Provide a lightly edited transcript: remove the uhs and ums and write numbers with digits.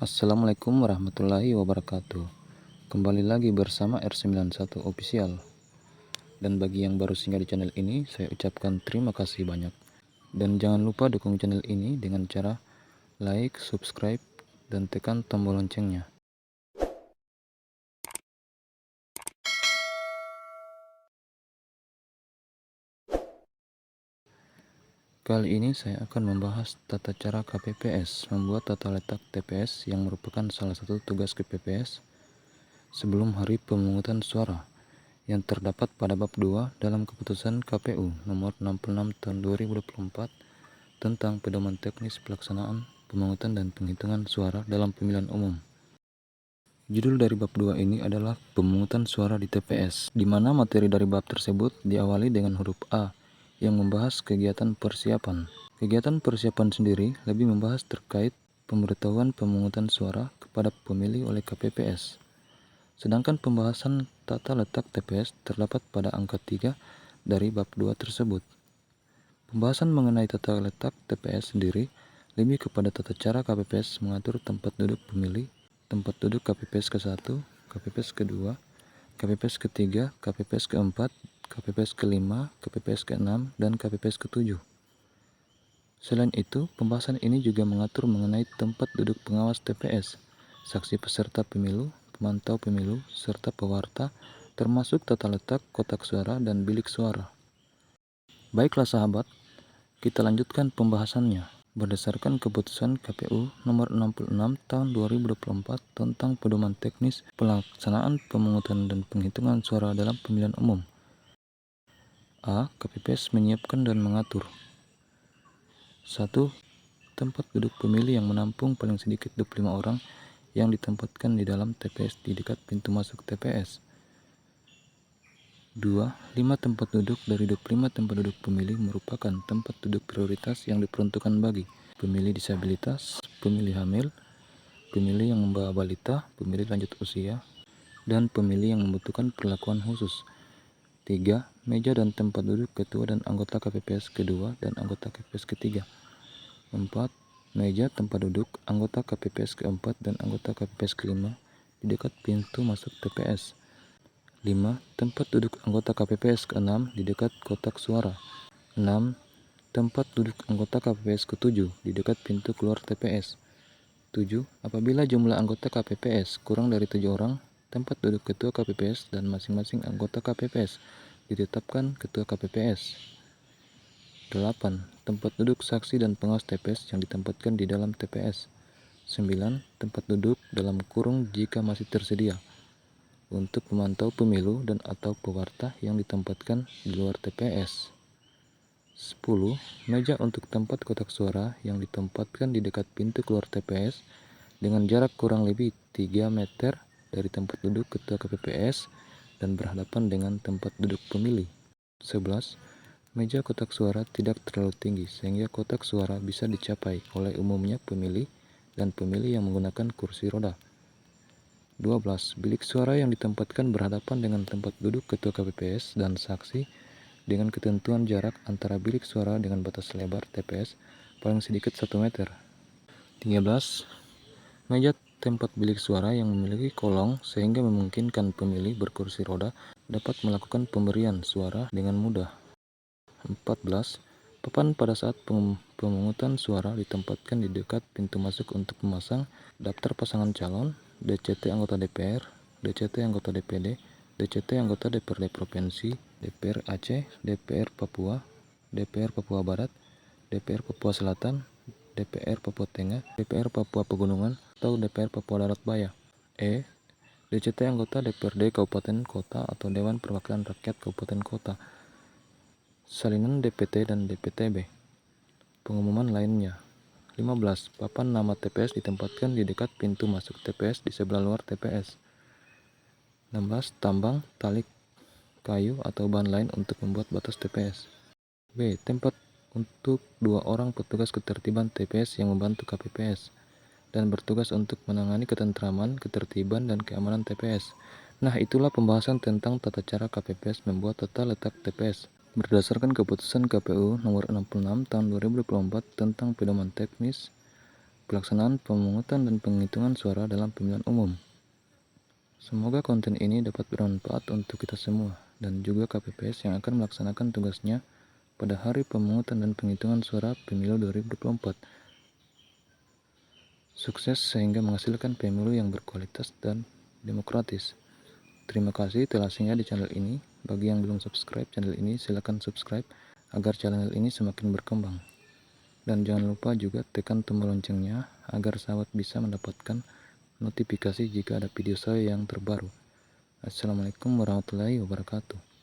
Assalamualaikum warahmatullahi wabarakatuh. Kembali lagi bersama R91 Official. Dan bagi yang baru singgah di channel ini, saya ucapkan terima kasih banyak. Dan jangan lupa dukung channel ini dengan cara like, subscribe, dan tekan tombol loncengnya. Kali ini saya akan membahas tata cara KPPS, membuat tata letak TPS yang merupakan salah satu tugas KPPS sebelum hari pemungutan suara, yang terdapat pada bab 2 dalam keputusan KPU nomor 66 tahun 2024 tentang pedoman teknis pelaksanaan pemungutan dan penghitungan suara dalam pemilihan umum. Judul dari bab 2 ini adalah pemungutan suara di TPS, di mana materi dari bab tersebut diawali dengan huruf A yang membahas kegiatan persiapan. Kegiatan persiapan sendiri lebih membahas terkait pemberitahuan pemungutan suara kepada pemilih oleh KPPS. Sedangkan pembahasan tata letak TPS terdapat pada angka 3 dari bab 2 tersebut. Pembahasan mengenai tata letak TPS sendiri lebih kepada tata cara KPPS mengatur tempat duduk pemilih, tempat duduk KPPS ke-1, KPPS ke-2, KPPS ke-3, KPPS ke-4, KPPS ke-5, KPPS ke-6, dan KPPS ke-7. Selain itu, pembahasan ini juga mengatur mengenai tempat duduk pengawas TPS, saksi peserta pemilu, pemantau pemilu, serta pewarta, termasuk tata letak kotak suara dan bilik suara. Baiklah sahabat, kita lanjutkan pembahasannya. Berdasarkan keputusan KPU nomor 66 tahun 2024 tentang pedoman teknis pelaksanaan pemungutan dan penghitungan suara dalam pemilihan umum. A. KPPS menyiapkan dan mengatur 1. Tempat duduk pemilih yang menampung paling sedikit 25 orang yang ditempatkan di dalam TPS di dekat pintu masuk TPS. 2. 5 tempat duduk dari 25 tempat duduk pemilih merupakan tempat duduk prioritas yang diperuntukkan bagi pemilih disabilitas, pemilih hamil, pemilih yang membawa balita, pemilih lanjut usia, dan pemilih yang membutuhkan perlakuan khusus. 3. Meja dan tempat duduk ketua dan anggota KPPS kedua dan anggota KPPS ketiga. 4. Meja tempat duduk anggota KPPS keempat dan anggota KPPS kelima di dekat pintu masuk TPS. 5. Tempat duduk anggota KPPS ke-6 di dekat kotak suara. 6. Tempat duduk anggota KPPS ke-7 di dekat pintu keluar TPS. 7. Apabila jumlah anggota KPPS kurang dari 7 orang, tempat duduk ketua KPPS dan masing-masing anggota KPPS ditetapkan ketua KPPS. 8. Tempat duduk saksi dan pengawas TPS yang ditempatkan di dalam TPS. 9. Tempat duduk dalam kurung jika masih tersedia untuk pemantau pemilu dan atau pewarta yang ditempatkan di luar TPS. 10. Meja untuk tempat kotak suara yang ditempatkan di dekat pintu keluar TPS dengan jarak kurang lebih 3 meter dari tempat duduk ketua KPPS dan berhadapan dengan tempat duduk pemilih. 11. Meja kotak suara tidak terlalu tinggi sehingga kotak suara bisa dicapai oleh umumnya pemilih dan pemilih yang menggunakan kursi roda. 12. Bilik suara yang ditempatkan berhadapan dengan tempat duduk ketua KPPS dan saksi dengan ketentuan jarak antara bilik suara dengan batas lebar TPS paling sedikit 1 meter. 13. Meja tempat bilik suara yang memiliki kolong sehingga memungkinkan pemilih berkursi roda dapat melakukan pemberian suara dengan mudah. 14. Papan pada saat pemungutan suara ditempatkan di dekat pintu masuk untuk memasang daftar pasangan calon, DCT anggota DPR, DCT anggota DPD, DCT anggota DPRD Provinsi, DPR Aceh, DPR Papua, DPR Papua Barat, DPR Papua Selatan, DPR Papua Tengah, DPR Papua Pegunungan, atau DPR Papua Darat Baya. E. DCT anggota DPRD Kabupaten Kota atau Dewan Perwakilan Rakyat Kabupaten Kota. Salinan DPT dan DPTB. Pengumuman lainnya. 15. Papan nama TPS ditempatkan di dekat pintu masuk TPS di sebelah luar TPS. 16. Tambang, tali kayu atau bahan lain untuk membuat batas TPS. B. Tempat untuk 2 orang petugas ketertiban TPS yang membantu KPPS dan bertugas untuk menangani ketentraman, ketertiban, dan keamanan TPS. Nah, itulah pembahasan tentang tata cara KPPS membuat tata letak TPS. Berdasarkan keputusan KPU nomor 66 tahun 2024 tentang pedoman teknis pelaksanaan pemungutan dan penghitungan suara dalam pemilihan umum. Semoga konten ini dapat bermanfaat untuk kita semua dan juga KPPS yang akan melaksanakan tugasnya pada hari pemungutan dan penghitungan suara pemilu 2024. Sukses sehingga menghasilkan pemilu yang berkualitas dan demokratis. Terima kasih telah singgah di channel ini. Bagi yang belum subscribe channel ini, silakan subscribe agar channel ini semakin berkembang. Dan jangan lupa juga tekan tombol loncengnya agar sahabat bisa mendapatkan notifikasi jika ada video saya yang terbaru. Assalamualaikum warahmatullahi wabarakatuh.